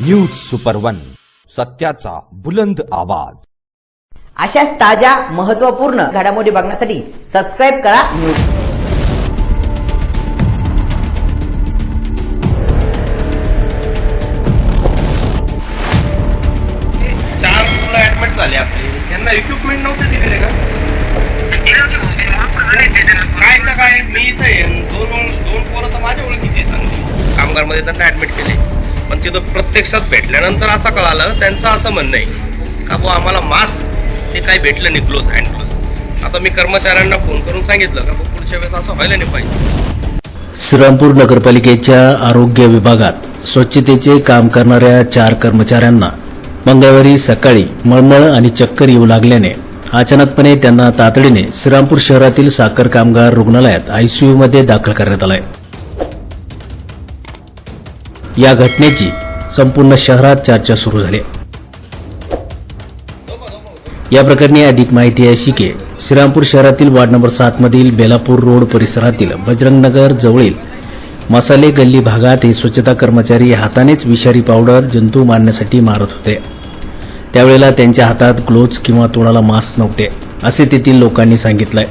News super one, सत्याचा बुलंद आवाज। अशाच ताज्या महत्त्वपूर्ण घडामोडी बघण्यासाठी सबस्क्राइब करा न्यूज। चार मुलं ऍडमिट झाले आपले, त्यांना इक्विपमेंट नव्हते दिलेले का? काय तर काय, मी इथं आहे, दोन पोरं तर माझ्या ओळखीचे चांगली कामगारमध्ये त्यांना ऍडमिट केले, पण तिथं प्रत्यक्षात भेटल्यानंतर असं कळालं, त्यांचं असं म्हणणं आहे का बुवा आम्हाला मास्क ते काही भेटलं नाही, ग्लोव्ह, हँड ग्लोव्ह। आता मी कर्मचाऱ्यांना फोन करून सांगितलं का पुढच्या वेळेस असं व्हायला नाही पाहिजे। श्रीरामपूर नगरपालिकेच्या आरोग्य विभागात स्वच्छतेचे काम करणाऱ्या 4 कर्मचाऱ्यांना मंगळवारी सकाळी मळमळ आणि चक्कर येऊ लागल्याने अचानकपणे त्यांना तातडीने श्रीरामपूर शहरातील साखर कामगार रुग्णालयात आयसीयूमध्ये दाखल करण्यात आलंय। या घटनेची संपूर्ण शहरात चर्चा सुरू झाली। या प्रकरणी अधिक माहिती अशी की श्रीरामपूर शहरातील वार्ड नंबर 7 मधील बेलापूर रोड परिसरातील बजरंगनगर जवळील मसाले गल्ली भागात हे स्वच्छता कर्मचारी हातानेच विषारी पावडर जंतू मारण्यासाठी मारत होते। त्यावेळेला त्यांच्या हातात ग्लोव्ज किंवा तोंडाला मास्क नव्हते, असे तेथील लोकांनी सांगितलंय।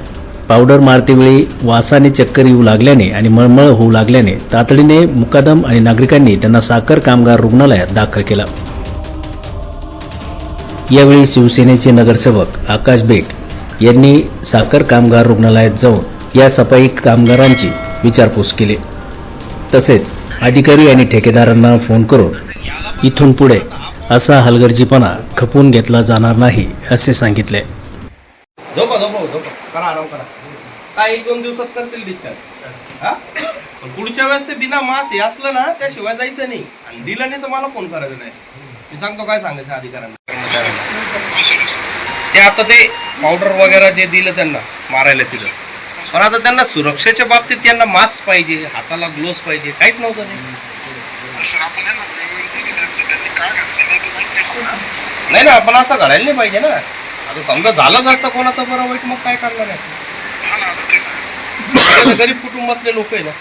पावडर मारतेवेळी वासाने चक्कर येऊ लागल्याने आणि मळमळ होऊ लागल्याने तातडीने मुकादम आणि नागरिकांनी त्यांना साखर कामगार रुग्णालयात दाखल केलं। यावेळी शिवसेनेचे नगरसेवक आकाश बेग यांनी साखर कामगार रुग्णालयात जाऊन या सफाई कामगारांची विचारपूस केली। तसेच अधिकारी आणि ठेकेदारांना फोन करून इथून पुढे असा हलगर्जीपणा खपून घेतला जाणार नाही असे सांगितले। झोपा करा, आराम करा, काय 1-2 दिवसात करतील डिस्चार्ज। हा, पण पुढच्या वेळेस ते बिना मास्क हे असलं ना त्याशिवाय जायचं नाही, आणि दिलं नाही तर मला फोन करायचं नाही। मी सांगतो काय सांगायचं अधिकाऱ्यांना, कर्मचाऱ्यांना। ते आता ते पावडर वगैरे जे दिलं त्यांना मारायला तिथं, पण आता त्यांना सुरक्षेच्या बाबतीत त्यांना मास्क पाहिजे, हाताला ग्लोव्स पाहिजे, काहीच नव्हतं ते। नाही ना, आपण असं घडायला नाही पाहिजे ना। आता समजा झालंच असतं कोणाचं बरं वाईट, मग काय करणार आहे? गरीब कुटुंबातले लोक आहे ना।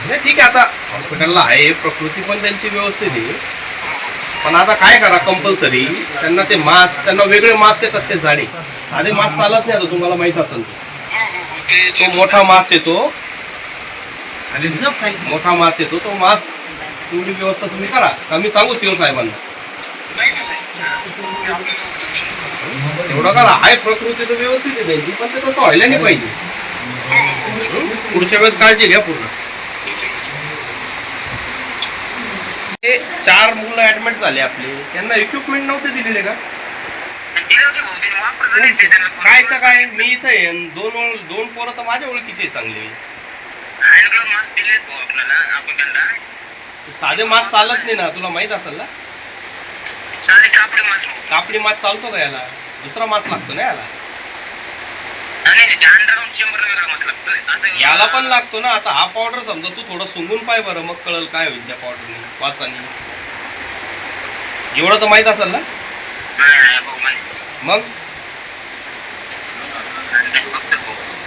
नाही ठीक आहे, आता हॉस्पिटलला आहे, प्रकृती पण त्यांची व्यवस्थित आहे, पण आता काय करा, कंपल्सरी त्यांना ते मास्क, त्यांना वेगळे मास्क येतात, ते जाडे साधे मास्क चालत नाही। आता तुम्हाला माहित असेल तो मोठा मास्क येतो, मोठा मास्क येतो, तो मास्क तेवढी व्यवस्था तुम्ही करा का मी सांगू सीओ साहेबांना? एवढं करा, आहे प्रकृती तर व्यवस्थित आहे त्यांची, पण ते तसं व्हायला नाही पाहिजे। पुढच्या वेळेस काळजी घ्या पूर्ण। ते 4 मुलं ऍडमिट झाले आपले, त्यांना इक्विपमेंट नव्हते दिलेले का? काय तर काय, मी इथं आहे, दोन पोरं तर माझ्या ओळखीचे चांगले। साधे मास्क चालत नाही ना, तुला माहित असेल ना। कापडी मास्क चालतो का याला? दुसरा मास्क लागतो ना याला, याला पण लागतो ना। आता हा पावडर समजा तू थोडं सुंगून पाय बरं, मग कळल काय होईल त्या पावडरने, वासाने। एवढं तर माहित असेल ना। मग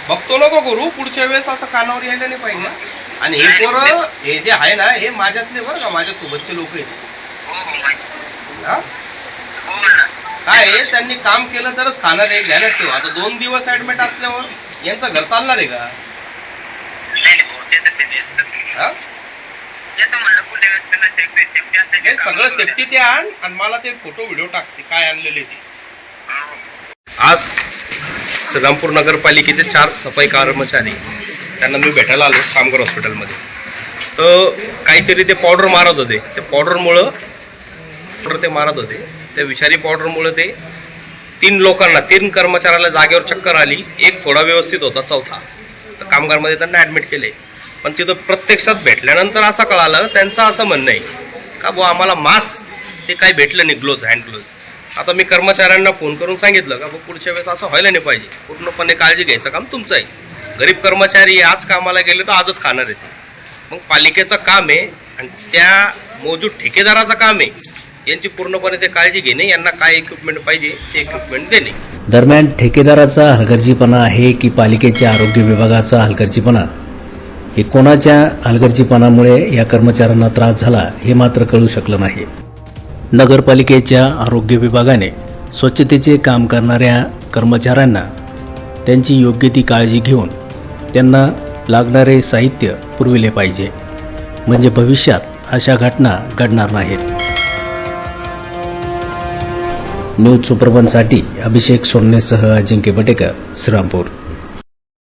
बघतो नको करू, पुढच्या वेळेस असं कानावर यायला नाही पाहिजे। आणि हे पोरं हे जे आहे ना, हे माझ्यातले बरं का, माझ्या सोबतचे लोक आहेत। काय त्यांनी काम केलं तरच खाणार आहे, ध्यानात ठेव। आता 2 दिवस ऍडमिट असल्यावर यांचं घर चालणार आहे का? सगळं सेफ्टी ते आण, आणि मला ते फोटो व्हिडिओ टाकते काय आणलेले ते। आज श्रीरामपूर नगरपालिकेचे 4 सफाई कर्मचारी, त्यांना मी भेटायला आलो कामगार हॉस्पिटलमध्ये। तर काहीतरी ते पावडर मारत होते, ते पावडरमुळं ते मारत होते, त्या विषारी पावडरमुळे ते 3 कर्मचाऱ्याला जागेवर चक्कर आली, एक थोडा व्यवस्थित होता, चौथा तर कामगारमध्ये त्यांना ऍडमिट केले। पण तिथं प्रत्यक्षात भेटल्यानंतर असं कळालं, त्यांचं असं म्हणणं आहे का बुवा आम्हाला मास्क ते काही भेटलं नाही, ग्लोव्ज, हँड ग्लोव्ज। आता मी कर्मचाऱ्यांना फोन करून सांगितलं का पुढच्या वेळेस असं व्हायला नाही पाहिजे, पूर्णपणे काळजी घ्यायचं काम तुमचं आहे। गरीब कर्मचारी आज कामाला गेले तर आजच खाणार आहे ते, मग पालिकेचं काम आहे आणि त्या मोजूद ठेकेदाराचं काम आहे यांची पूर्णपणे ते काळजी घेणे, यांना काय इक्विपमेंट पाहिजे ते इक्विपमेंट देणे। दरम्यान ठेकेदाराचा हलगर्जीपणा आहे की पालिकेच्या आरोग्य विभागाचा हलगर्जीपणा हे कोणाच्या हलगर्जीपणामुळे या कर्मचाऱ्यांना त्रास झाला हे मात्र कळू शकलं नाही. नगरपालिकेच्या आरोग्य विभागाने स्वच्छतेचे काम करणाऱ्या कर्मचाऱ्यांना त्यांची योग्य ती काळजी घेऊन त्यांना लागणारे साहित्य पुरविले पाहिजे, म्हणजे भविष्यात अशा घटना घडणार नाहीत. न्यूज सुपरवनसाठी अभिषेक सोन्नेसह अजिंक्य बटेकर, श्रीरामपूर.